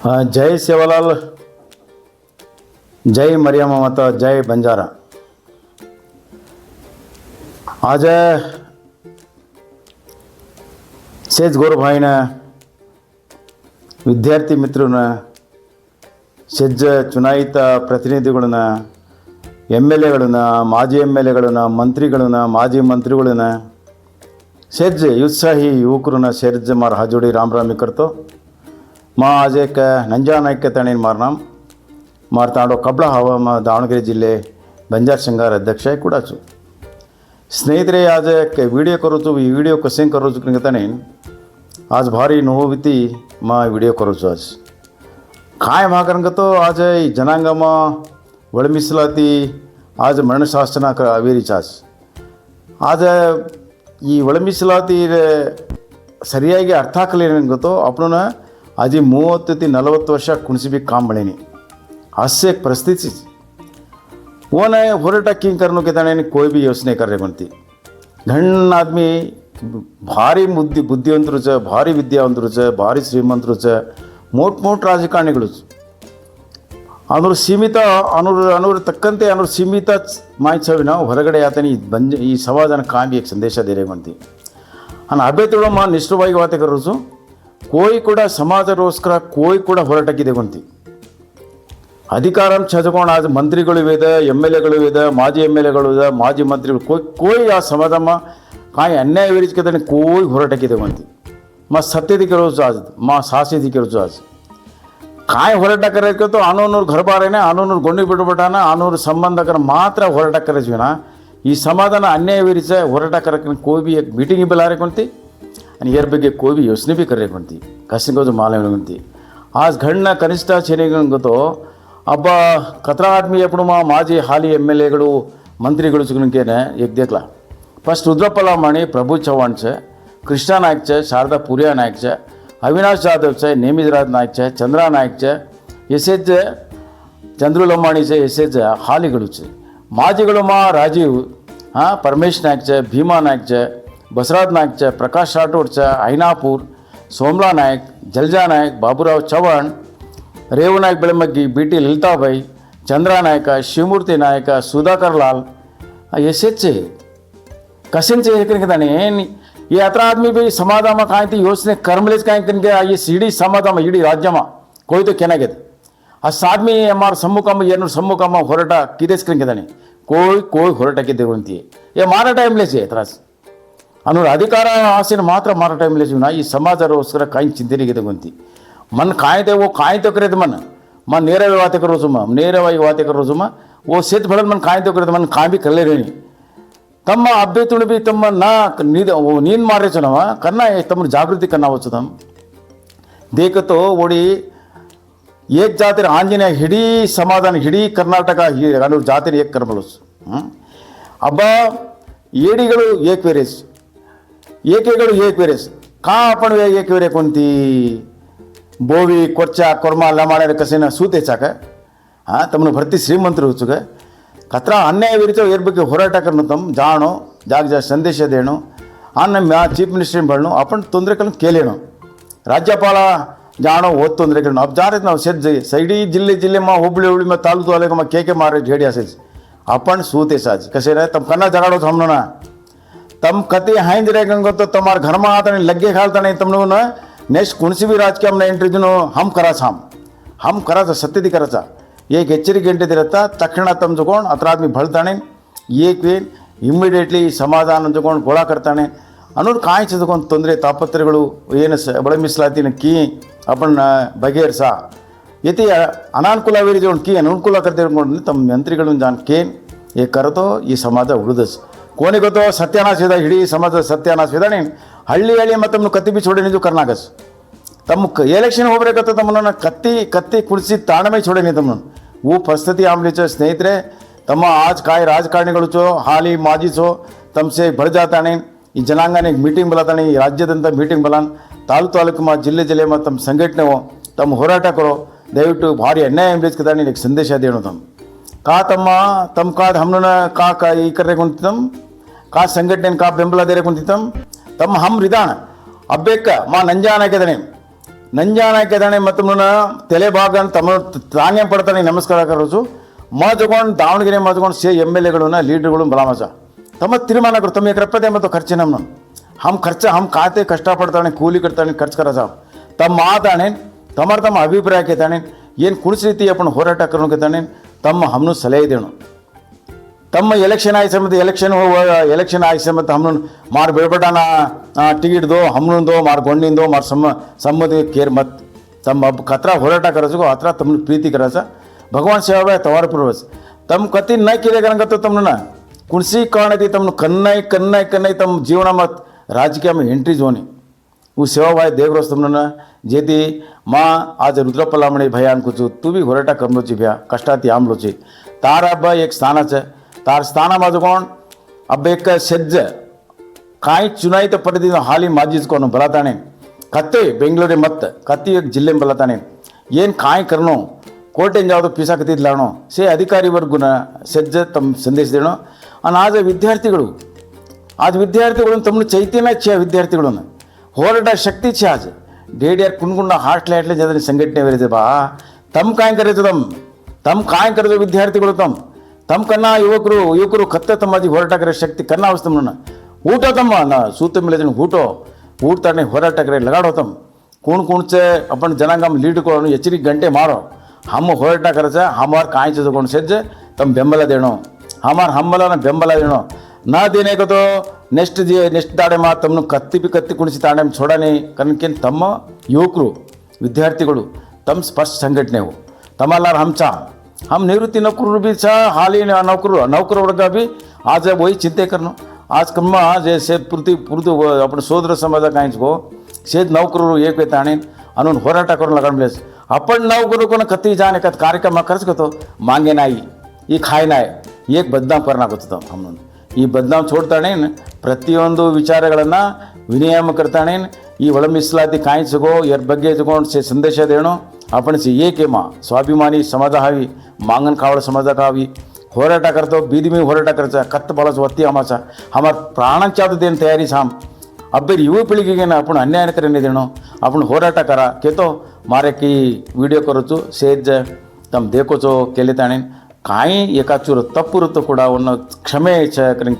जय सेवालाल, जय मरियम माता, जय बंजारा। आज सेज गौरभाईन विद्यार्थी मित्रों सेज चुनायित प्रतिनिधिगळನ್ನ MLAಗಳನ್ನ ಮಾಜಿ MLAಗಳನ್ನ ಮಂತ್ರಿಗಳನ್ನ ಮಾಜಿ ಮಂತ್ರಿಗಳನ್ನ सेज उत्साही युवकरನ್ನ सेज मार हाजोडी राम रामी करतो मा आज एक नंजा नायक तणी मारनाम मारताडो कबळ हवा मा दावणಗೆರೆ जिल्हे बंजार संघार अध्यक्ष ಕೂಡ स्नेहितरे आज एक व्हिडिओ करूचो ಈ व्हिडिओ कसे करूचो ताणी आज भारी नोविती मा व्हिडिओ करूचो आज काय भागरंगतो आज जनांगमा ಒಳಮಿಸಲಾತಿ आज ಮರಣಶಾಸನ ಅವೇರಿಚ आज ಈ ಒಳಮಿಸಲಾತಿ ಸರಿಯಾಗಿ ಅರ್ಥ ಆಗಲಿಲ್ಲ ಗೊತ್ತೋ आपण आजी 30 ते 40 वर्ष कुणसी भी काम बनेनी असे एक परिस्थिती वो न होरटा किंग करनो के ताने कोई भी योचने कर रहे बनती घण आदमी भारी बुद्धिवंतरू छ भारी विद्यावंतरू छ भारी श्रीमंतरू छ मोठ राजकारणिಗಳು ಅನ್ನೋರು ಸೀಮಿತ ಅನ್ನೋರು ತಕ್ಕಂತೆ ಅನ್ನೋರು ಸೀಮಿತ ಮಾಹಿತಿ ನಾವು ಹೊರಗಡೆ ಆತನಿ ಈ ಸಮಾಜನ ಕಾಂಬಿ एक संदेश दे रहे बनती आणि अभ्यर्थीಗಳು ಮಾ ನಿಷ್ಠವಾಗಿ ವಾತೆ ಕರೋಸು कोई ಕೂಡ ಸಮಾಜರೋಸ್ಕರ कोई ಕೂಡ ಹೋರಾಟಕ್ಕಿದೆ ಬಂತಿ ಅಧಿಕಾರಂ ಚಜಕೋಣ आज ಮಂತ್ರಿಗಳು ವೇದ MLAಗಳು ವೇದ ಮಾಜಿ MLAಗಳು ವೇದ ಮಾಜಿ ಮಂತ್ರಿಗಳು कोई ಆ ಸಮಾಜಮ काय अन्याय विरुद्ध के कोई ಹೋರಾಟಕ್ಕಿದೆ ಬಂತಿ मा सत्य करोच आज मा साहसी करोच आज काय ಹೋರಾಟ करायचं तो आनोनूर घर बारेने आनोनूर गोंडी बिडबटाना आनोर संबंधकर मात्र ಹೋರಾಟ करायची ना ಈ ಸಮಾಧಾನ अन्याय विरुद्ध ಹೋರಾಟ करके कोई भी एक मीटिंग बुलारे कोणती आणि यार ಬಗ್ಗೆ कोई भी योचने भी करे कोणती कसे को माले कोणती आज घडना कनिष्ठ छेनेगतो अब कतरा आदमी आपण माजी हाली MLAಗಳು ಮಂತ್ರಿಗಳು चुकनकेने एक देखला फर्स्ट रुद्रपला माणी प्रभू चव्हाण छे कृष्णा नायक छे शारदा पुरिया नायक छे अविनाश जाधव छे नेमिराज नायक छे चंद्रा नायक छे एसेज चंद्रू लंबाणी छे एसेज हालीಗಳು छे माजीಗಳು मा राजीव परमेश नायक छे भीमा नायक छे बसराज नायक छे प्रकाश राठोड छे ऐनापूर सोमला नायक जलजा नायक बाबूराव चव्हाण रेवू नायक बेळमग्गी BT ललिताबाई चंद्रा नायक शिवमूर्ती नायक सुधाकर लाल एसेचे कसेंचे हे ये अतरा आदमी भी समाजामा काय ती योचने कर्मलेच काय कनके ये सीडी समाजामा इडी राज्यमा कोई तो केना घेत आज आदमी हमार सम्मुखमा ಏನು सम्मुखमा ಹೋರಾಟ ಕಿದೇಸ್ ಕನಕೆದಾನೆ कोई ಹೋರಾಟ ಕಿದೆ ಗೊಂತಿ ये मारा टाइम लेचे त्रास ಅನ್ನೋರು ಅಧಿಕಾರ ಆಸೆನ ಮಾತ್ರ ಮಾರಾ टाइम लेचे ना ಈ ಸಮಾಜರೋಸ್ಕರ काय ಚಿಂತನೆ ಕಿದೆ ಗೊಂತಿ मन काय ते वो काय तो करे मन मन ನೇರವಾಗಿ ವಾತೆ ಕರೋಸು ನೇರವಾಗಿ ವಾತೆ ಕರೋಸು वो सेत भडन मन काय तो करे मन काय भी करले रेनी तಮ್ಮ ಅಭ್ಯರ್ಥಿಗಳು भी ತಮ್ಮ ನಾ ನೀನ್ ಮಾರೇಚ ನವ ಕನ್ನ ತಮ್ಮ ಜಾಗೃತಿ ಕನ್ನవచ్చు ತಮ್ಮ देखतो ओडी एक जातिर आंजनेय हिडी समाधान हिडी कर्नाटक ಅನ್ನೋರು ಜಾತಿನ एक करबलोस अब ಏಡಿಗಳು एक वेरेस ಏಕೆಗಳು एक वेरेस का आपण एक वेरे कोणती बोवी कोर्चा कोरमा लमाडे कसेना सूतेचा का तमने भरती श्रीमंतರು होचुಗ कतरा अन्याय विरुद्ध एर ಬಗ್ಗೆ ಹೋರಾಟ करनो तम जाणो जाग संदेश देणो अन्न चीफ मिनिस्टर बळनो आपण ತೊಂದರೆಗಳನ್ನು ಕೇಳೇನೋ राज्यपाल जाणो ओत ತೊಂದರೆಗಳನ್ನು अब जा रहे ನಾವು सैडी जिल्हे मा हुबळी मा तालुका वाले मा के मारे झेडी असेच आपण सूते साज कसे रे तम कन्ना जगाडो थांबनो ना तम कते हाइंद रे गंगो तो तमार घर मा आताने लग्गे खालता नहीं तमनो ना नेक्स्ट कोणसी भी राजकीय हमने एंट्री दिनो हम कराचा सत्य दी कराचा एक ಎಚ್ಚರಿಕೆ ಗಂಟೆ ಇರತ್ತಾ ತಕ್ಷಣ ತಮ್ಮ ಜೊಕೊಂಡು ಅತ್ರ ಆದ್ಮಿ ಭಳ್ತಾನೆ एक वेळ इमिडिएटली समाधान जगोण गोळा करताने ಅನ್ನೋರು काय ಚದಕೊಂಡು ತೊಂದರೆ ತಾಪತ್ರಗಳು ಏನು ಬಳಮಿಸಲಾತಿನ की आपण ಬಗೆಹರಿಸ यति अनानुकूल विरुद्ध की अनुकूल करते तಮ್ಮ ಮಂತ್ರಿಗಳನ್ನು जान के हे करतो ಈ ಸಮಾಜ ಉಳಿದಸ್ कोणी ಗೊತ್ತೋ सत्यानाश वेदा हिडी समाज सत्यानाश वेदाने हल्ली मत कत्ती भी छोड़े नहीं जो करनागस तम एलेक्शन होबरेकतो तमन कत्ती कुर्सी ताणमे छोड़े नहीं तमन वो परिस्थिति आमलीचो स्नेहितरे तम आज काय राजकारणिಗಳು छो हाली माजी छो तमसे बढ़ जाताने ಈ ಜನಾಂಗನೇ ಮೀಟಿಂಗ್ ಬಲತಾನೆ ಈ ರಾಜ್ಯದಂತ ಮೀಟಿಂಗ್ ಬಲಾನ್ ತಾಲೂಕು ಮಾ ಜಿಲ್ಲೆ ಮಾ ತಮ್ಮ ಸಂಘಟನೆ ತಮ್ಮ ಹೋರಾಟ ಕರೋ ದಯವಿಟ್ಟು ಭಾರಿ ಅನ್ಯಾಯ ಎಂಬುದಕ್ಕೆ एक संदेश देणो तम का तम का हमन का ई करे कोणतम का संघटने का ಬೆಂಬಲ ದೇರೆ कोणतम तम हम रिदाण अब्बेक मा नंजाना केदने ನಂಜಾನ केदाने ಮತ್ತೊಮ್ಮನ ತಲೆ ಭಾಗ ತಮ್ಮ ತಾಂಗೆ ಪಡ್ತಾನೆ ನಮಸ್ಕಾರ ಕರೋದು ಮಜಗೊಂಡು ದಾವಣಗೆರೆ ಮಜಗೊಂಡು ಎಮ್ ಎಲ್ ಎಗಳನ್ನ ಲೀಡರ್ಗಳು ಬಲಾಮಜ ತಮ್ಮ ತೀರ್ಮಾನಗಳು ತಮ್ಮ ರಪ್ಪದೆ ಮತ್ತು ಖರ್ಚು ನಮ್ಮ हम खर्च हम खाते कष्टपड़ताने ಕೂಲಿ करताने खर्च करायचा तम माताने तम अभिप्राय घेताने ಏನು ಕುಣಿಸ ರೀತಿ आपण ಹೋರಾಟ करून घेताने तम हमनु सಲಹೆ देणो तम इलेक्शन आय समत इलेक्शन आय समत हमनु मार बेबटाना टिकीट दो हमनु दो मार गोंडीन दो मार सम्मति केर मत तम अब कतरा होराಟ करायचो अतरा तम प्रीती करायचा भगवान सेवा तवार पूर्वज तम कती नाही केले कारण तो तमना कुणसी कारणती तम कन्नाई तम जीवन मत राजकीय में एंट्री जोनी वो सेवाभाई देवरोज तमना जेती माँ आज रुद्रपलामणी भयान कुछ तू भी होराटा करनोची भ्या कष्टाती आमलोची तार अब एक स्थानाच तार स्थान माझकोण अब एक सज्ज काही चुनाईत पद्धती हाली माजीजकोण बलाताणे कत्ते बेंगलोरे मत कत्ती एक जिल्हे बलाताणे ಏನು काय करनो कोर्टेन जाओ तो पिसा कतीत लाणो से अधिकारी वर्गुन सज्ज तम संदेश देणो आणि आज विद्यार्थी तमने चैतन्य छे विद्यार्थी होराट शक्ति छे आज डेडियर कुणकुंड हाटले हाटले जन संघटने वेरे बा तम काय करायचं तम काय करायचं विद्यार्थी तम कन्ना युवकರು कत्ते तमाजी होराट करे शक्ति कन्ना अवस्थे म्हणून ऊटो तम सूत मिले ऊटताने होराट करे लगाडो तम कोणचे आपण जनांगम लीड करून एचरी घंटे मारो हम होराट करायचं हमार काय तಗೊಂಡು सज्ज तम ಬೆಂಬಲ देणो हमार हम्मला ಬೆಂಬಲ देणो ना देने को तो नेक्स्ट दाड़े मा तम कत्ती कुणसी ताड़े छोड़ने कारण के तम युवकರು विद्यार्थी तम स्पष्ट संघटने हो तमल्लार हम निवृत्ति नौकरರು भी हाली नौकर वर्ग भी आज वही चिंते करनो आज कम्मा जैसे पूर्ति अपन सोदर समाज कायको शेत नौकरರು एक वेताने अनून होराट करून लगान प्लेस अपन नौकरರು को कत्ती जाने का कार्यक्रम खर्च करतो मांगे नाही ये खाय नाही एक बदनाम करना होता हम ಈ ಬದನಾಮ್ छोड़ताने ಪ್ರತಿಯೊಂದು ವಿಚಾರಗಳನ್ನು ವಿನಿಮಯ करताने ಈ ಒಳ ಮೀಸಲಾತಿ ಕಾಯಿಸಗೋ यार ಬಗ್ಗೆ ತಗೊಂಡು से संदेश देणो आपण से ಏಕೆ ಮಾ स्वाभिमानी समाज हवी मांगन खावड समाज हवी होराट करतो बीदी में होराट करायचा कत्त बाळाच वत्ती आमाचा हमार प्राणांच्या देण तयारी साम अब्बेर युवा पिढीगे आपण अन्याय करणे देणो आपण होराट करा केतो मारे की व्हिडिओ करूचो सेज तम देखोचो केले ताणे काही एकाचूर तप्पुरतो ಕೂಡ ಕ್ಷಮೆ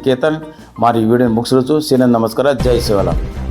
ಕೇತನ್ ಮಾರಿ ವಿಡಿಯೋ ಮುಗಿಸಲು ಸೇನೆ ನಮಸ್ಕಾರ ಜೈ ಸೇವಾಲಾಲ್